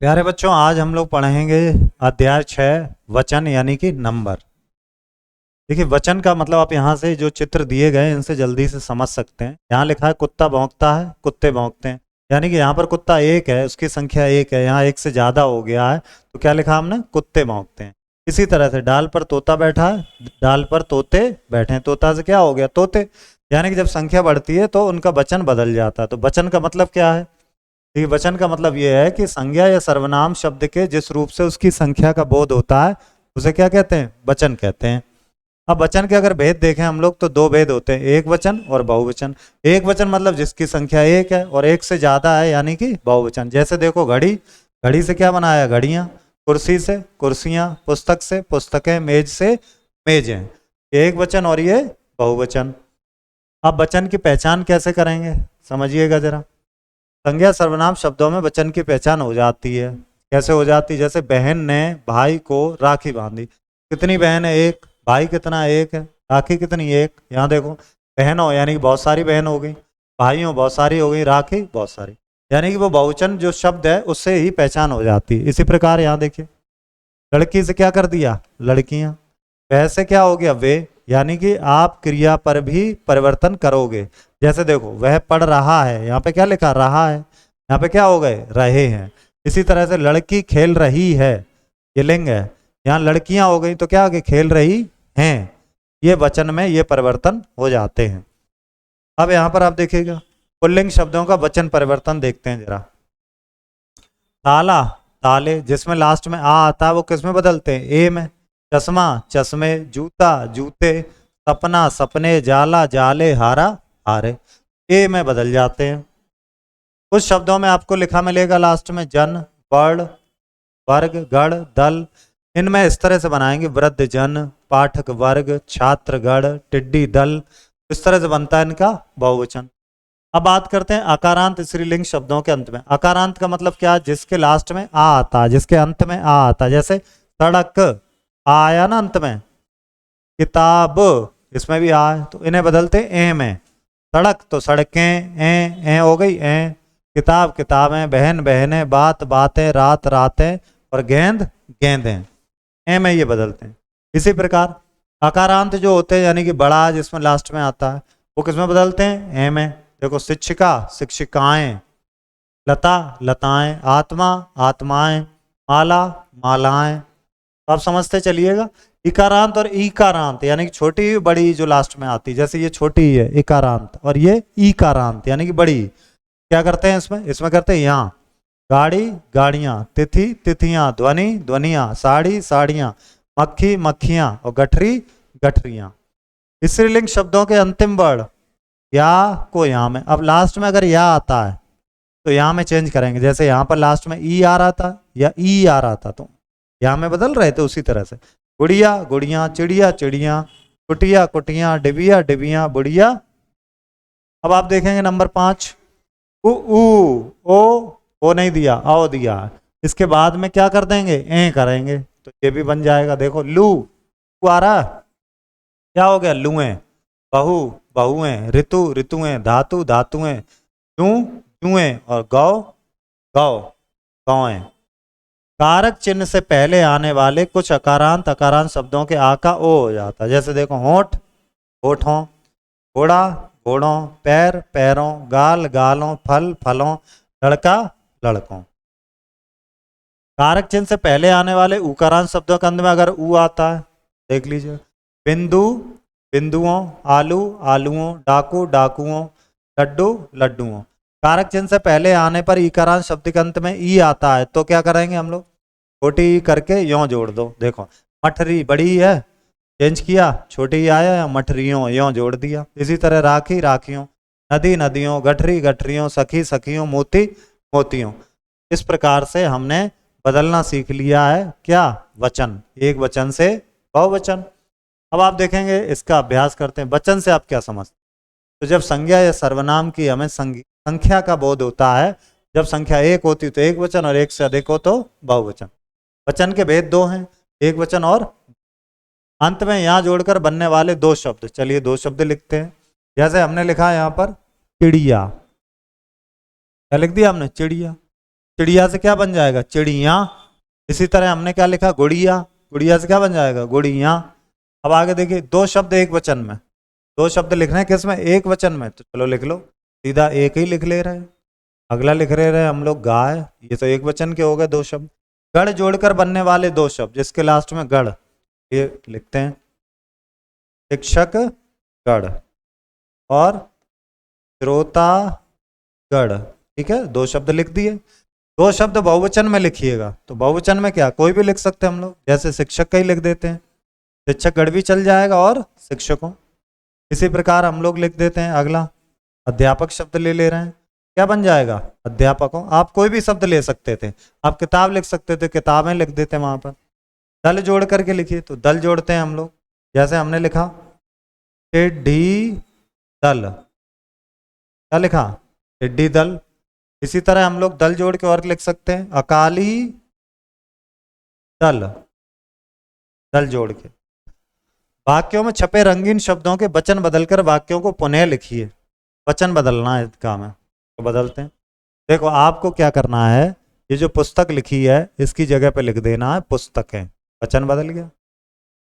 प्यारे बच्चों, आज हम लोग पढ़ेंगे अध्याय 6 वचन यानी कि नंबर। देखिए, वचन का मतलब आप यहाँ से जो चित्र दिए गए हैं इनसे जल्दी से समझ सकते हैं। यहाँ लिखा है कुत्ता भौंकता है, कुत्ते भौंकते हैं, यानी कि यहाँ पर कुत्ता एक है, उसकी संख्या एक है। यहाँ एक से ज़्यादा हो गया है तो क्या लिखा हमने? कुत्ते भौंकते हैं। इसी तरह से डाल पर तोता बैठा है, डाल पर तोते बैठे हैं। तोता से क्या हो गया? तोते। यानी कि जब संख्या बढ़ती है तो उनका वचन बदल जाता है। तो वचन का मतलब क्या है? देखिए, वचन का मतलब ये है कि संज्ञा या सर्वनाम शब्द के जिस रूप से उसकी संख्या का बोध होता है उसे क्या कहते हैं? वचन कहते हैं। अब वचन के अगर भेद देखें हम लोग तो दो भेद होते हैं, एक वचन और बहुवचन। एक वचन मतलब जिसकी संख्या एक है, और एक से ज्यादा है यानी कि बहुवचन। जैसे देखो, घड़ी, घड़ी से क्या बनाया? घड़ियां। कुर्सी से कुर्सियां, पुस्तक से पुस्तकें, मेज से मेजें। ये एक वचन और ये बहुवचन। अब वचन की पहचान कैसे करेंगे समझिएगा जरा। संज्ञा सर्वनाम शब्दों में वचन की पहचान हो जाती है। कैसे हो जाती है? जैसे बहन ने भाई को राखी बांधी। कितनी बहन है? एक। भाई कितना? एक है। राखी कितनी? एक। यहाँ देखो, बहन हो यानी कि बहुत सारी बहन हो गई, भाई हो बहुत सारी हो गई, राखी बहुत सारी, यानी कि वो बहुवचन जो शब्द है उससे ही पहचान हो जाती है। इसी प्रकार यहाँ देखिए, लड़की से क्या कर दिया? लड़कियां। वैसे क्या हो गया? वे। यानी कि आप क्रिया पर भी परिवर्तन करोगे। जैसे देखो, वह पढ़ रहा है, यहाँ पे क्या लिखा? रहा है। यहाँ पे क्या हो गए? रहे हैं। इसी तरह से लड़की खेल रही है, ये लिंग है, यहाँ लड़कियां हो गई तो क्या आगे? खेल रही हैं। ये वचन में ये परिवर्तन हो जाते हैं। अब यहाँ पर आप देखिएगा, पुल्लिंग शब्दों का वचन परिवर्तन देखते हैं जरा। ताला, ताले, जिसमें लास्ट में आ आता है वो किस में बदलते हैं? ए में। चश्मा, चश्मे, जूता, जूते, सपना, सपने, जाला, जाले, हारा, हारे, ए में बदल जाते हैं। कुछ शब्दों में आपको लिखा मिलेगा लास्ट में जन, वर्ण, वर्ग, गण, दल। इनमें इस तरह से बनाएंगे, वृद्ध जन, पाठक वर्ग, छात्र गण, टिड्डी दल। इस तरह से बनता है इनका बहुवचन। अब बात करते हैं अकारांत स्त्रीलिंग शब्दों के अंत में। अकारांत का मतलब क्या? जिसके लास्ट में आ आता है, जिसके अंत में आ आता है। जैसे सड़क, आया ना अंत में। किताब, इसमें भी आ है तो इन्हें बदलते ए में। सड़क तो सड़कें, ए हो गई ए। किताब, किताबें, बहन, बहनें, बात, बातें, रात, रातें, और गेंद, गेंदें। ए में ये बदलते हैं। इसी प्रकार अकारांत जो होते हैं यानी कि बड़ा जिसमें लास्ट में आता है वो किसमें बदलते हैं? ए में। देखो, शिक्षिका, शिक्षिकाएं, लता, लताएं, आत्मा, आत्माएं, माला, मालाएं। तो आप समझते चलिएगा। इकारांत और ईकारांत यानी कि छोटी बड़ी जो लास्ट में आती, जैसे ये छोटी है इकारांत और ये ईकारांत यानी कि बड़ी। क्या करते हैं इसमें? इसमें करते हैं यहाँ गाड़ी, गाड़ियां, तिथि, तिथियां, ध्वनि, ध्वनियां, साड़ी, साड़ियां, मक्खी, मक्खियां, और गठरी, गठरियां। स्त्रीलिंग शब्दों के अंतिम वर्ण या को यहाँ में, अब लास्ट में अगर या आता है तो यहाँ में चेंज करेंगे। जैसे यहाँ पर लास्ट में ई आ रहा था या ई आ रहा था तो यहाँ में बदल रहे थे। उसी तरह से गुड़िया, गुड़िया, चिड़िया, चिड़िया, कुटिया, कुटिया, डिबिया, डिबिया, बुढ़िया। अब आप देखेंगे नंबर 5, ओ नहीं दिया, आओ दिया। इसके बाद में क्या कर देंगे? ए करेंगे तो ये भी बन जाएगा। देखो, लू आ रहा, क्या हो गया? लुएं। बहु, बहुएं, ऋतु, ऋतुएं, धातु, धातुएं, जू, जुएं, और गौ, गौ, गौएं। कारक चिन्ह से पहले आने वाले कुछ अकारांत अकारांत शब्दों के आ का ओ हो जाता है। जैसे देखो, होठ, होठों, घोड़ा, घोड़ों, पैर, पैरों, गाल, गालों, फल, फलों, लड़का, लड़कों। कारक चिन्ह से पहले आने वाले उकारांत शब्दों के अंत में अगर ऊ आता है, देख लीजिए, बिंदु, बिंदुओं, आलू, आलुओं, डाकू, डाकुओं, लड्डू, लड्डुओं। कारक चिन्ह से पहले आने पर इकारांत शब्द के अंत में ई आता है तो क्या करेंगे हम लोग? छोटी ई करके यों जोड़ दो। देखो, मठरी बड़ी है, चेंज किया, छोटी आया या मठरियों, यों जोड़ दिया। इसी तरह राखी, राखियों, नदी, नदियों, गठरी, गठरियों, सखी, सखियों, मोती, मोतियों। इस प्रकार से हमने बदलना सीख लिया है क्या? वचन, एक वचन से बहुवचन। अब आप देखेंगे, इसका अभ्यास करते हैं। वचन से आप क्या समझते? तो जब संज्ञा या सर्वनाम की हमें संख्या का बोध होता है, जब संख्या एक होती तो एक वचन और एक से अधिक हो तो बहुवचन। वचन के भेद दो हैं, एक वचन और अंत में यहां जोड़कर बनने वाले दो शब्द। चलिए दो शब्द लिखते हैं। जैसे हमने लिखा है यहां पर चिड़िया, क्या लिख दिया हमने? चिड़िया। चिड़िया से क्या बन जाएगा? चिड़िया। इसी तरह हमने क्या लिखा? गुड़िया। गुड़िया से क्या बन जाएगा? गुड़िया। अब आगे देखिए, दो शब्द एक वचन में, दो शब्द लिख रहे हैं किसमें? एक वचन में, तो चलो लिख लो, सीधा एक ही लिख ले रहे हैं। अगला लिख रहे हम लोग गाय, ये तो एक वचन के हो गए दो शब्द। गढ़ जोड़कर बनने वाले दो शब्द, जिसके लास्ट में गढ़, ये लिखते हैं शिक्षक गढ़ और श्रोतागढ़। ठीक है, दो शब्द लिख दिए। दो शब्द बहुवचन में लिखिएगा, तो बहुवचन में क्या, कोई भी लिख सकते हैं हम लोग, जैसे शिक्षक का ही लिख देते हैं, शिक्षक गढ़ भी चल जाएगा और शिक्षकों। इसी प्रकार हम लोग लिख देते हैं अगला, अध्यापक शब्द ले रहे हैं, क्या बन जाएगा? अध्यापकों। आप कोई भी शब्द ले सकते थे, आप किताब लिख सकते थे, किताबें लिख देते हैं वहां पर। दल जोड़ करके लिखिए, तो दल जोड़ते हैं हम लोग, जैसे हमने लिखा टिड्डी दल, क्या लिखा? टिड्डी दल। इसी तरह हम लोग दल जोड़ के और लिख सकते हैं, अकाली दल, दल जोड़ के। वाक्यों में छपे रंगीन शब्दों के वचन बदलकर वाक्यों को पुनः लिखिए। वचन बदलना है काम है, तो बदलते हैं। देखो आपको क्या करना है, ये जो पुस्तक लिखी है इसकी जगह पे लिख देना है पुस्तकें, वचन बदल गया।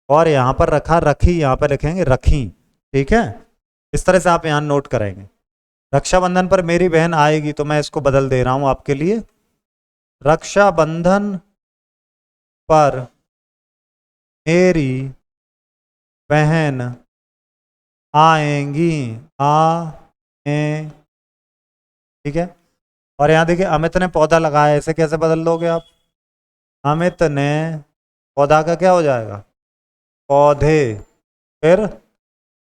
और यहाँ पर रखा रखी, यहाँ पर लिखेंगे रखी। ठीक है, इस तरह से आप यहाँ नोट करेंगे। रक्षाबंधन पर मेरी बहन आएगी, तो मैं इसको बदल दे रहा हूं आपके लिए, रक्षाबंधन पर मेरी बहन आएंगी, ठीक है। और यहाँ देखिए अमित ने पौधा लगाया, ऐसे कैसे बदल लोगे आप? अमित ने पौधा का क्या हो जाएगा? पौधे, फिर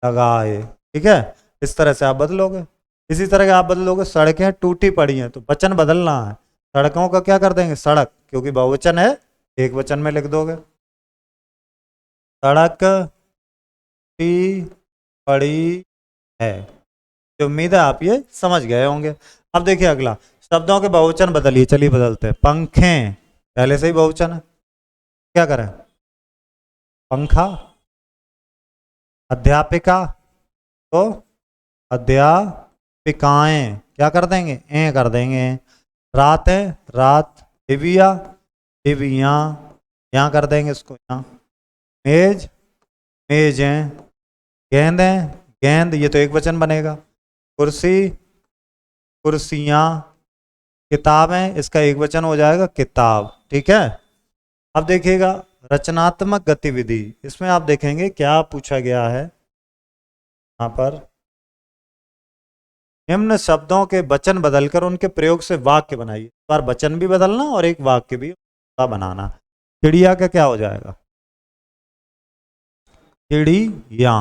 लगाए। ठीक है, इस तरह से आप बदलोगे। इसी तरह के आप बदलोगे, सड़कें टूटी पड़ी हैं, तो वचन बदलना है, सड़कों का क्या कर देंगे? सड़क, क्योंकि बहुवचन है, एक वचन में लिख दोगे, सड़क टूटी पड़ी है। तो उम्मीद है आप ये समझ गए होंगे। अब देखिए अगला, शब्दों के बहुवचन बदलिए, चलिए बदलते हैं। पंखें पहले से ही बहुवचन है, क्या करें? पंखा। अध्यापिका, तो अध्यापिकाएं, क्या कर देंगे? ए कर देंगे। रात है, रात। डिबिया, डिबियाँ, यहाँ कर देंगे इसको यहाँ। मेज, मेजें। गेंद है, गेंद, ये तो एक वचन बनेगा। कुर्सी, कुर्सियाँ। किताबें, इसका एक वचन हो जाएगा किताब। ठीक है, अब देखिएगा रचनात्मक गतिविधि, इसमें आप देखेंगे क्या पूछा गया है यहाँ पर, निम्न शब्दों के वचन बदलकर उनके प्रयोग से वाक्य बनाइए। इस बार वचन भी बदलना और एक वाक्य भी बनाना। चिड़िया का क्या हो जाएगा? चिड़िया।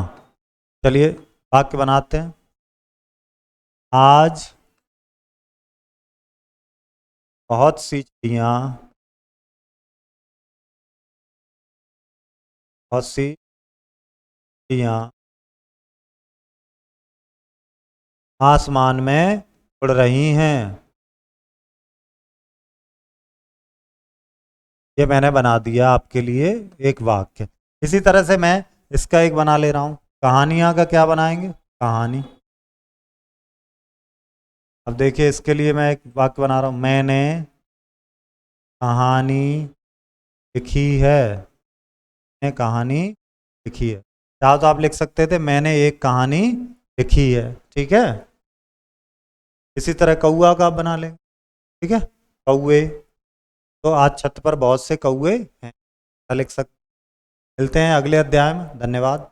चलिए वाक्य बनाते हैं। आज बहुत सी चिड़िया, बहुत सी चिड़िया आसमान में उड़ रही हैं। ये मैंने बना दिया आपके लिए एक वाक्य। इसी तरह से मैं इसका एक बना ले रहा हूं, कहानियां का क्या बनाएंगे? कहानी। अब देखिए इसके लिए मैं एक वाक्य बना रहा हूं, मैंने कहानी लिखी है, मैंने कहानी लिखी है। चाहो तो आप लिख सकते थे मैंने एक कहानी लिखी है। ठीक है, इसी तरह कौआ का आप बना लेंगे। ठीक है, कौए, तो आज छत पर बहुत से कौए हैं, लिख सकते। मिलते हैं अगले अध्याय में, धन्यवाद।